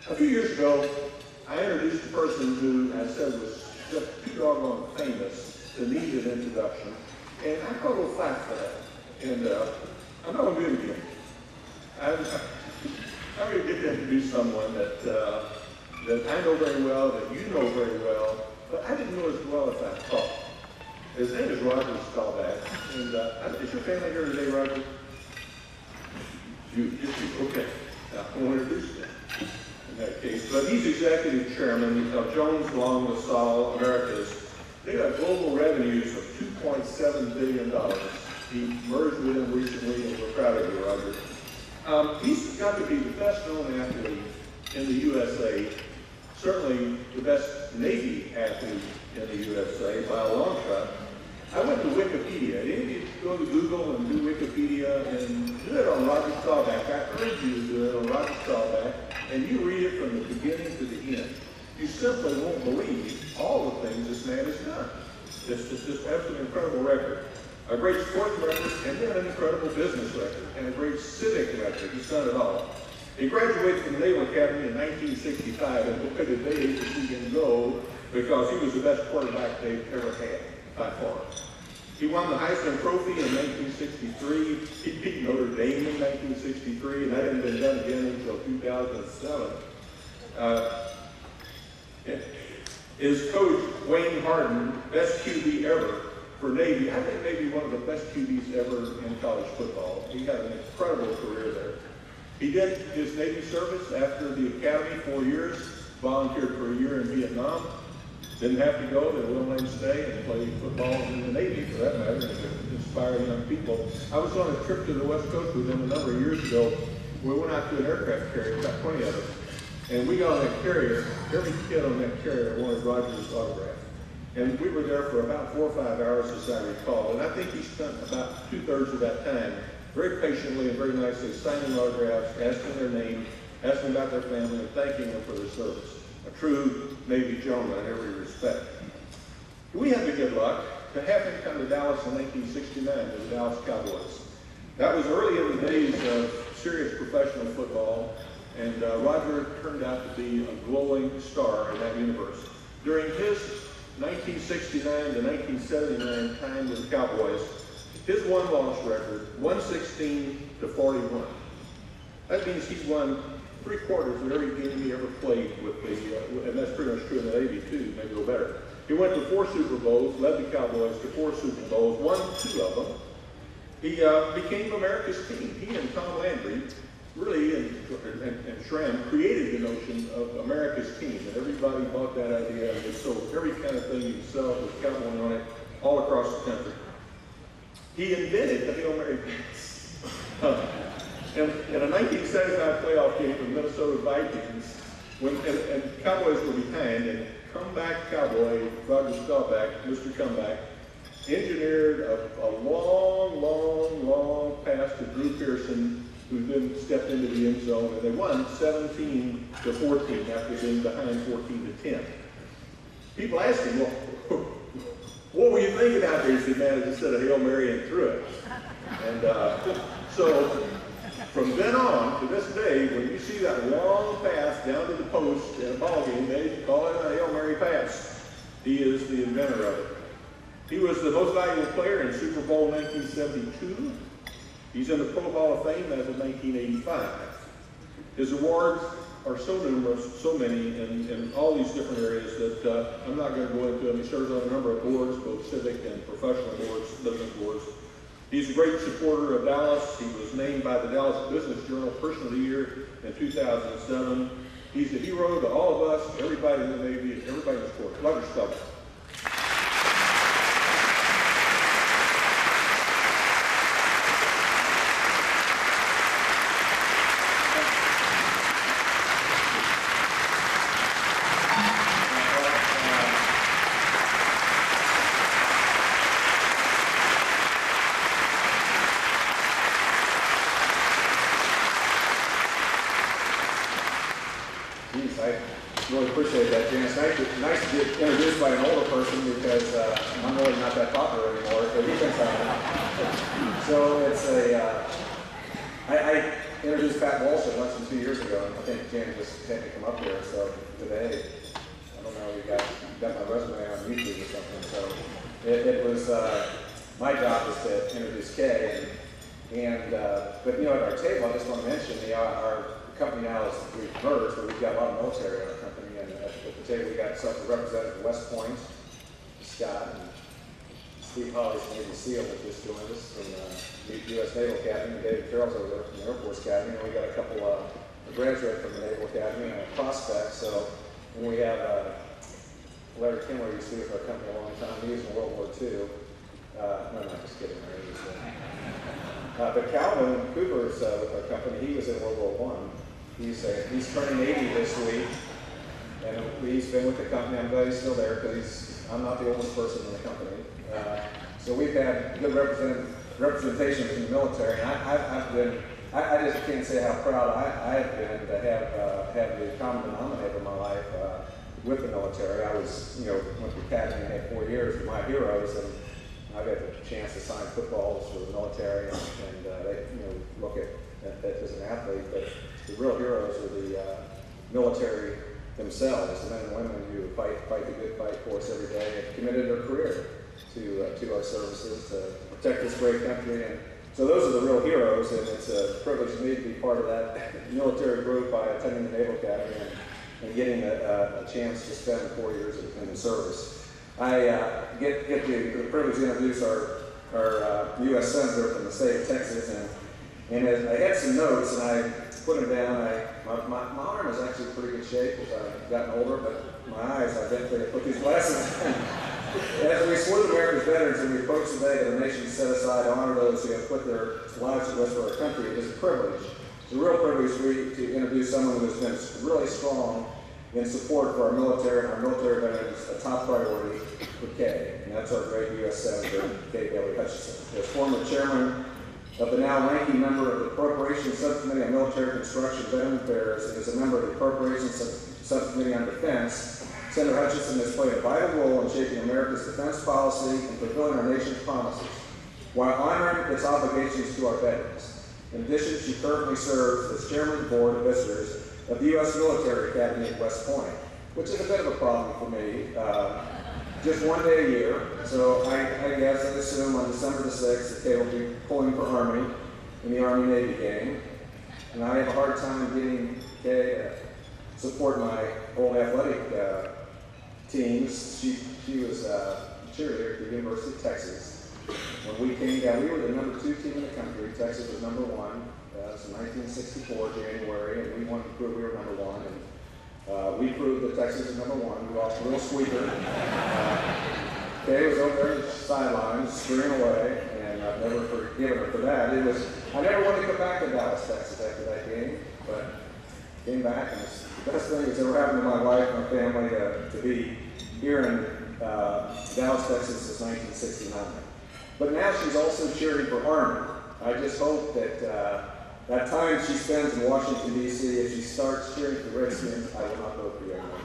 A few years ago, I introduced a person who I said was just too doggone famous to need an introduction, and I caught a little flack for that. And I'm not going to do it again. I'm going to get to introduce someone that I know very well, that you know very well, but I didn't know as well as I thought. His name is Roger Staubach, and is your family here today, Roger? Just you, okay. I won't introduce them in that case, but he's executive chairman of Jones, Long, LaSalle, Americas. They got global revenues of $2.7 billion. He merged with them recently, and we're proud of you, Roger. He's got to be the best known athlete in the USA, certainly the best Navy athlete in the USA by a long shot. I went to Wikipedia. You go to Google and do Wikipedia and do it on Roger Staubach. I urge you to do it on Roger Staubach, and you read it from the beginning to the end. You simply won't believe all the things this man has done. It's just an incredible record. A great sports record, and then an incredible business record, and a great civic record. He's done it all. He graduated from the Naval Academy in 1965, and boy, did they hate to see him go, because he was the best quarterback they've ever had, by far. He won the Heisman Trophy in 1963. He beat Notre Dame in 1963, and that hadn't been done again until 2007. His coach, Wayne Harden, best QB ever for Navy. I think maybe one of the best QBs ever in college football. He had an incredible career there. He did his Navy service after the academy, 4 years, volunteered for a year in Vietnam. Didn't have to go, they were willing to stay and play football in the Navy, for that matter, and inspire young people. I was on a trip to the West Coast with him a number of years ago. We went out to an aircraft carrier, about 20 of us, and we got on that carrier. Every kid on that carrier wanted Roger's autograph. And we were there for about 4 or 5 hours, as I recall, and I think he spent about 2/3 of that time very patiently and very nicely signing autographs, asking their name, asking about their family, and thanking them for their service. A true Navy gentleman in every respect. We had the good luck to have him come to Dallas in 1969 to the Dallas Cowboys. That was early in the days of serious professional football, and Roger turned out to be a glowing star in that universe. During his 1969 to 1979 time with the Cowboys, his one-loss record, 116-41. That means he's won 3/4 of every game he ever played with the, and that's pretty much true in the Navy too, maybe a little better. He went to 4 Super Bowls, led the Cowboys to 4 Super Bowls, won 2 of them. He became America's team. He and Tom Landry really, and Schramm, created the notion of America's team, and everybody bought that idea, and they sold every kind of thing you could sell with cowboy on it all across the country. He invented the Hail Mary pass. In a 1975 playoff game with Minnesota Vikings, and Cowboys were behind, and comeback cowboy, Roger Staubach, Mr. Comeback, engineered a long pass to Drew Pearson, who then stepped into the end zone, and they won 17-14 after being behind 14-10. People asked him, well, what were you thinking out there? He said, man, I just said a Hail Mary and threw it. And so from then on to this day, when you see that long pass down to the post in a ball game, they call it a Hail Mary pass. He is the inventor of it. He was the most valuable player in Super Bowl 1972. He's in the Pro Hall of Fame as of 1985. His awards are so numerous, so many, in all these different areas that I'm not going to go into them. He serves on a number of boards, both civic and professional boards, business boards. He's a great supporter of Dallas. He was named by the Dallas Business Journal Person of the Year in 2007. He's a hero to all of us, everybody in the Navy, everybody in the sport. Roger Staubach. Really appreciate that, Jan. It's nice to get introduced by an older person because I'm really not that popular anymore, so he thinks I am. So it's a, introduced Pat Walsh at luncheon 2 years ago, and I think Jan just had to come up here. So today, I don't know, we got my resume on YouTube or something. So it was my job was to introduce Kay, but you know, at our table, I just want to mention our company now is we've merged, but we've got a lot of military in our company, and at the table we got some representative West Point, Scott, and Steve Holly's Navy SEAL that just joined us from the U.S. Naval Academy, and David Carroll's over there from the Air Force Academy, and we got a couple graduates from the Naval Academy and a prospect. So, and we have Larry Kimler used to be with our company a long time. He was in World War II. No, I'm just kidding. But Calvin Cooper's with our company. He was in World War I. He's turning 80 this week, and he's been with the company. I'm glad he's still there because I'm not the oldest person in the company. So we've had good representation from the military, and I just can't say how proud I have been to have the common denominator in my life with the military. I was, went to academy and had 4 years with my heroes, and I got the chance to sign footballs for the military, and they, look at that as an athlete, but the real heroes are the military themselves, the men and women who fight the good fight for us every day and committed their career to our services to protect this great country. And so those are the real heroes, and it's a privilege to me to be part of that military group by attending the Naval Academy and getting a chance to spend 4 years in the service. I get the privilege to introduce our U.S. Senator from the state of Texas, and as I had some notes and I put them down. My arm is actually in pretty good shape as I've gotten older, but my eyes, I eventually put these glasses on. As we salute America's veterans and we approach the day that our nation set aside to honor those who have put their lives at risk for our country, it is a privilege. It's a real privilege for me to introduce someone who has been really strong in support for our military and our military veterans, a top priority for Kay, and that's our great U.S. Senator, Kay Bailey Hutchinson. As former chairman of the now ranking member of the Appropriations Subcommittee on Military Construction and Veteran Affairs, and is a member of the Appropriations Subcommittee on Defense, Senator Hutchinson has played a vital role in shaping America's defense policy and fulfilling our nation's promises, while honoring its obligations to our veterans. In addition, she currently serves as chairman of the board of visitors of the U.S. Military Academy at West Point, which is a bit of a problem for me. Just 1 day a year, so I guess I assume on December the 6th, the Kay will be pulling for Army in the Army-Navy game, and I have a hard time getting Kay to support my old athletic teams. She was a cheerleader at the University of Texas. When we came down, we were the number 2 team in the country. Texas was number 1. It was in 1964, January, and we wanted to prove we were number 1. And we proved that Texas is number 1. We lost a real squeaker. Kay was over there on the sidelines, screaming away, and I've never forgiven her for that. I never wanted to come back to Dallas, Texas after that game, but came back, and it's the best thing that's ever happened to my wife and my family to be here in Dallas, Texas since 1969. But now she's also cheering for Army. I just hope that that time she spends in Washington, D.C., if she starts cheering for Redskins, I will not vote for you anymore.